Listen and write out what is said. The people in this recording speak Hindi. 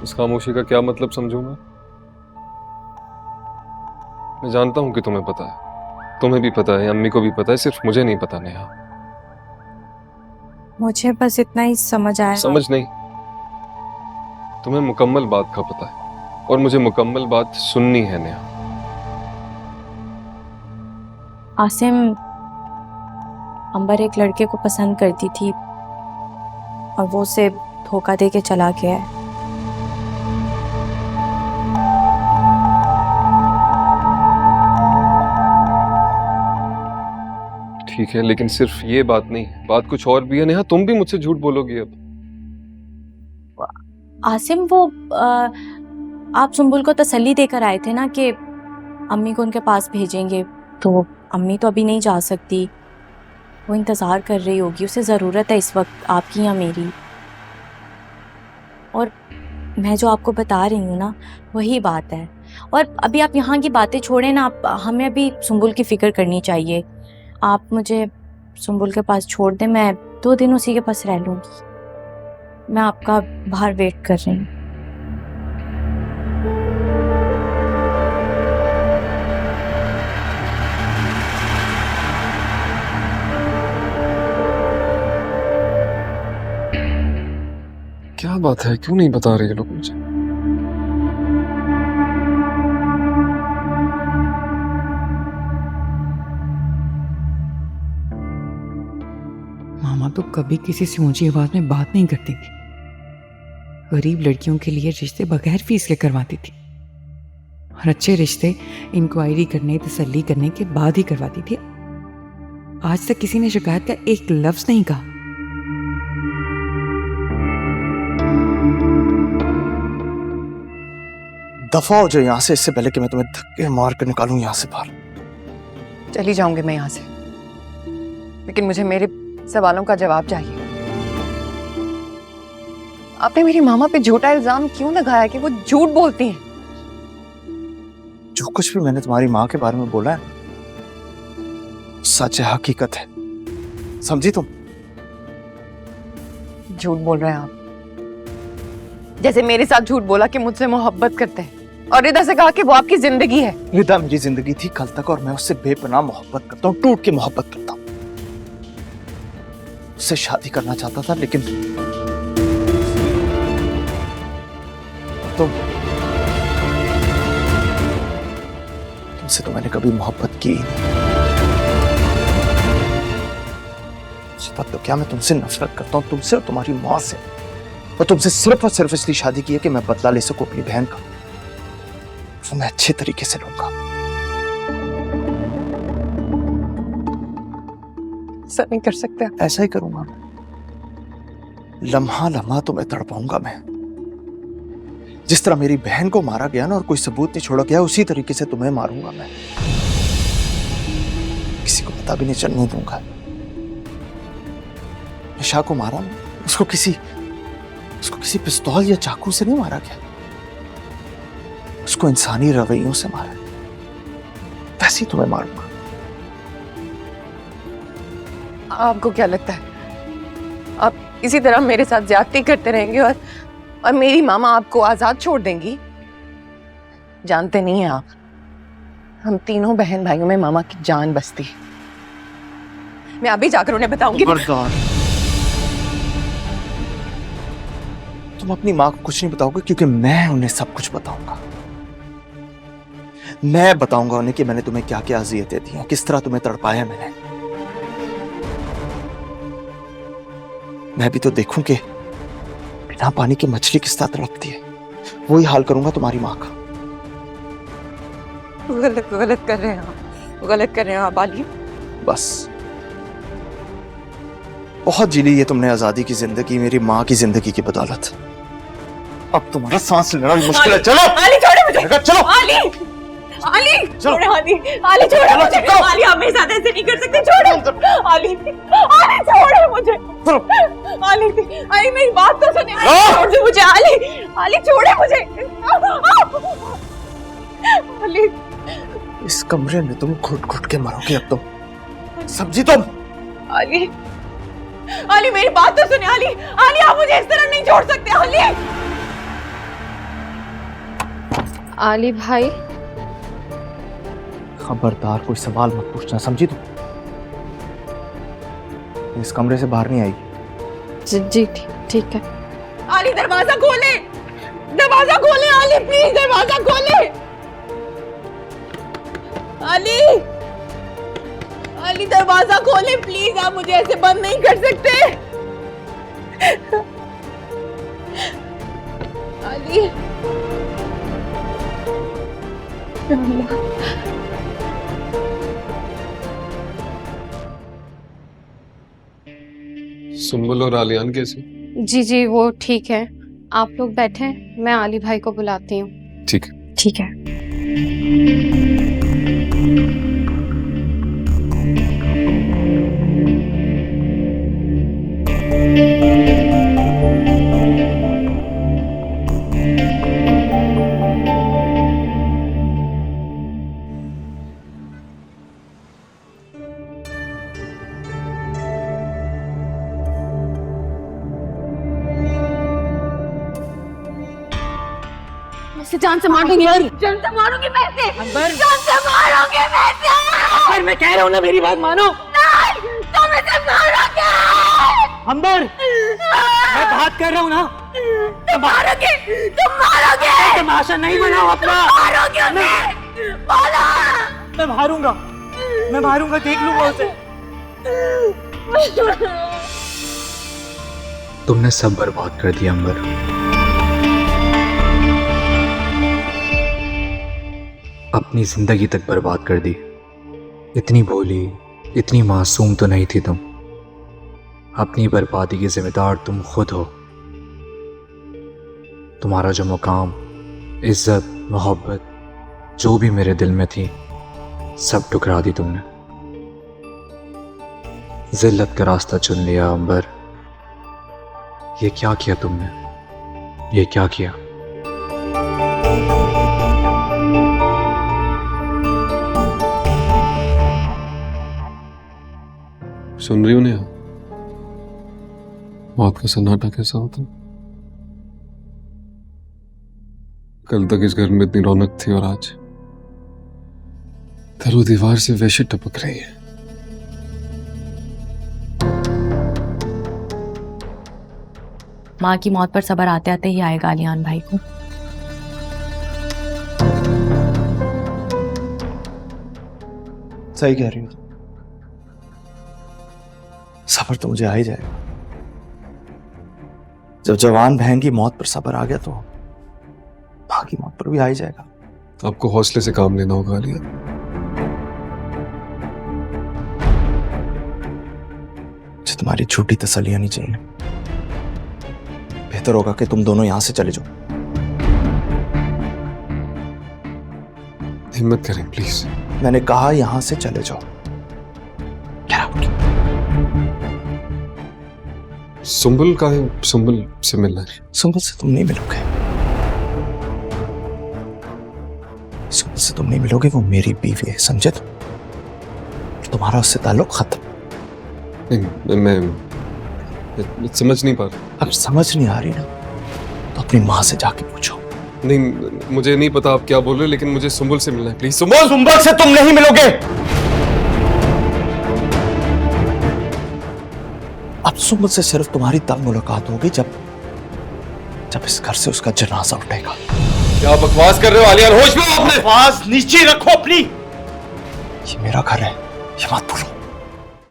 इस खामोशी का क्या मतलब समझूं मैं जानता हूं कि तुम्हें पता है, तुम्हें भी पता है, अम्मी को भी पता है, सिर्फ मुझे नहीं पता नेहा। मुझे बस इतना ही समझ आया। समझ नहीं, तुम्हें मुकम्मल बात का पता है और मुझे मुकम्मल बात सुननी है नेहा। आसिम, अंबर एक लड़के को पसंद करती थी और वो उसे धोखा दे के चला गया है। ठीक है, लेकिन सिर्फ ये बात नहीं, बात कुछ और भी है नेहा। तुम भी मुझसे झूठ बोलोगी अब। आसिम, वो आप सुंबुल को तसल्ली देकर आए थे ना कि अम्मी को उनके पास भेजेंगे, तो अम्मी तो अभी नहीं जा सकती, वो इंतज़ार कर रही होगी, उसे ज़रूरत है इस वक्त आपकी या मेरी। और मैं जो आपको बता रही हूँ ना, वही बात है। और अभी आप यहाँ की बातें छोड़ें ना, आप हमें अभी सुंबुल की फ़िक्र करनी चाहिए। आप मुझे सुंबुल के पास छोड़ दें, मैं 2 दिन उसी के पास रह लूँगी। मैं आपका बाहर वेट कर रही हूँ। क्या बात है, क्यों नहीं बता रहे लोग मुझे? मामा तो कभी किसी से ऊंची आवाज में बात नहीं करती थी। गरीब लड़कियों के लिए रिश्ते बगैर फीस के करवाती थी और अच्छे रिश्ते इंक्वायरी करने, तसल्ली करने के बाद ही करवाती थी। आज तक किसी ने शिकायत का एक लफ्ज नहीं कहा। दफा हो जाओ यहाँ से, इससे पहले कि मैं तुम्हें धक्के मार कर निकालूं यहाँ से बाहर। चली जाऊंगी मैं यहाँ से, लेकिन मुझे मेरे सवालों का जवाब चाहिए। आपने मेरी मामा पे झूठा इल्जाम क्यों लगाया कि वो झूठ बोलती हैं? जो कुछ भी मैंने तुम्हारी माँ के बारे में बोला है सच है, हकीकत है, समझी तुम? झूठ बोल रहे हैं आप, जैसे मेरे साथ झूठ बोला कि मुझसे मोहब्बत करते हैं और रिदा से कहा कि वो आपकी जिंदगी है। रिदा मेरी जिंदगी थी कल तक और मैं उससे बेपनाह मोहब्बत करता हूँ, टूट के मोहब्बत करता हूँ। उससे शादी करना चाहता था, लेकिन तुमसे तो मैंने कभी मोहब्बत की ही नहीं। इस बात तो क्या मैं तुमसे नफरत करता हूँ, तुमसे और तुम्हारी माँ से। मैं तुमसे सिर्फ और सिर्फ इसलिए शादी की है कि मैं बदला ले सकूं अपनी बहन का, वो मैं अच्छे तरीके से लूंगा। ऐसा नहीं कर सकते। ऐसा ही करूंगा मैं, लम्हा लम्हा तुम्हें तड़पाऊंगा मैं। जिस तरह मेरी बहन को मारा गया ना और कोई सबूत नहीं छोड़ा गया, उसी तरीके से तुम्हें मारूंगा मैं। किसी को पता भी नहीं चलने दूंगा। निशा को मारा ना, उसको किसी पिस्तौल या चाकू से नहीं मारा गया, उसको इंसानी रवैयों से मारा। वैसे ही तुम्हें मारूंगा। आपको क्या लगता है आप इसी तरह मेरे साथ ज्यादती करते रहेंगे और मेरी मामा आपको आजाद छोड़ देंगी? जानते नहीं हैं आप, हम तीनों बहन भाइयों में मामा की जान बसती है। मैं अभी जाकर उन्हें बताऊंगी। तुम अपनी माँ को कुछ नहीं बताओगे, क्योंकि मैं उन्हें सब कुछ बताऊंगा। मैं बताऊंगा उन्हें कि मैंने तुम्हें क्या क्या अज़ियतें दी हैं, किस तरह तुम्हें तड़पाया मैंने। मैं भी तो देखूं कि बिना पानी की मछली किस तरह तड़पती है। वही हाल करूंगा तुम्हारी माँ का। गलत कर रहे हैं आप, गलत कर रहे हैं आप आली। बस बहुत जी ली है तुमने आजादी की जिंदगी मेरी माँ की जिंदगी की बदौलत। अब तुम्हारा सांस लेना भी मुश्किल है। चलो आली, छोड़े मुझे। चलो आली, आली, छोड़े आली, आली छोड़े मुझे। आली, आप मेरे साथ ऐसे नहीं कर सकते। छोड़े आली, आली छोड़े मुझे। आली, आली मेरी बात तो सुने। छोड़ दे मुझे आली, आली छोड़े मुझे। आली, इस कमरे में तुम घुट घुट के मरोगे अब तुम, समझी तुम? आली, आली मेरी बात तो सुने। आली, आली आप मुझे इस तरह नहीं छोड़ सकते। आली, आली भाई। खबरदार कोई सवाल मत पूछना, समझी तू? इस कमरे से बाहर नहीं आएगी। जी ठीक है। आली दरवाजा खोले, दरवाजा खोले आली, प्लीज दरवाजा खोले। आली, आली दरवाजा खोले प्लीज, आप मुझे ऐसे बंद नहीं कर सकते। आली, सुंबल और आलियान कैसे? जी वो ठीक है। आप लोग बैठे, मैं आली भाई को बुलाती हूँ। ठीक है। ठीक है। जान से मार दूंगी, जान से मारूंगी मैं इसे, जान से मारूंगी मैं इसे। पर मैं कह रहा हूँ ना, मेरी बात मानो। नहीं, तुम इसे मारोगे। अंबर, मैं बात कर रहा हूँ ना। तुम मारोगे, तुम मारोगे। तमाशा नहीं बनाओ अपना। मारोगे उसे, बोलो। मैं मारूंगा, देख लूंगा उसे। तुमने सब बर्बाद कर दिया अंबर। अपनी जिंदगी तक बर्बाद कर दी। इतनी भोली, इतनी मासूम तो नहीं थी तुम। अपनी बर्बादी की जिम्मेदार तुम खुद हो। तुम्हारा जो मुकाम, इज्जत, मोहब्बत जो भी मेरे दिल में थी, सब ठुकरा दी तुमने। जिल्लत का रास्ता चुन लिया अंबर। ये क्या किया तुमने? ये क्या किया? सुन रही हूँ नेहा? मौत का सन्नाटा कैसा होता? कल तक इस घर में इतनी रौनक थी और आज दरो दीवार से वैसे टपक रही है। माँ की मौत पर सब्र आते आते ही आएगा आलियान भाई को। सही कह रही हो, सब्र तो मुझे आ ही जाएगा। जब जवान बहन की मौत पर सब्र आ गया तो मां की मौत पर भी आ ही जाएगा। आपको हौसले से काम लेना होगा आलिया। मुझे तुम्हारी झूठी तसल्लियां नहीं चाहिए। बेहतर होगा कि तुम दोनों यहां से चले जाओ। हिम्मत करें प्लीज। मैंने कहा यहां से चले जाओ। Get out. सुंबल का है, सुंबल से मिलना है। सुंबल से तुम नहीं मिलोगे। सुंबल से तुम नहीं मिलोगे, वो मेरी बीवी है, समझे तुम? तुम्हारा उससे ताल्लुक खत्म। नहीं, मैं समझ नहीं पा रहा। अगर समझ नहीं आ रही ना तो अपनी माँ से जाके पूछो। नहीं, मुझे नहीं पता आप क्या बोल रहे हो, लेकिन मुझे सुंबल से मिलना है प्लीज। सुंबल! सुंबल से तुम नहीं मिलोगे। अब सुंबल से सिर्फ तुम्हारी तब मुलाकात होगी जब इस घर से उसका जनाजा उठेगा। क्या बकवास कर रहे हो आलियान? होश में हो अपने? आवाज नीचे रखो अपनी। ये मेरा घर है, ये मत भूलो।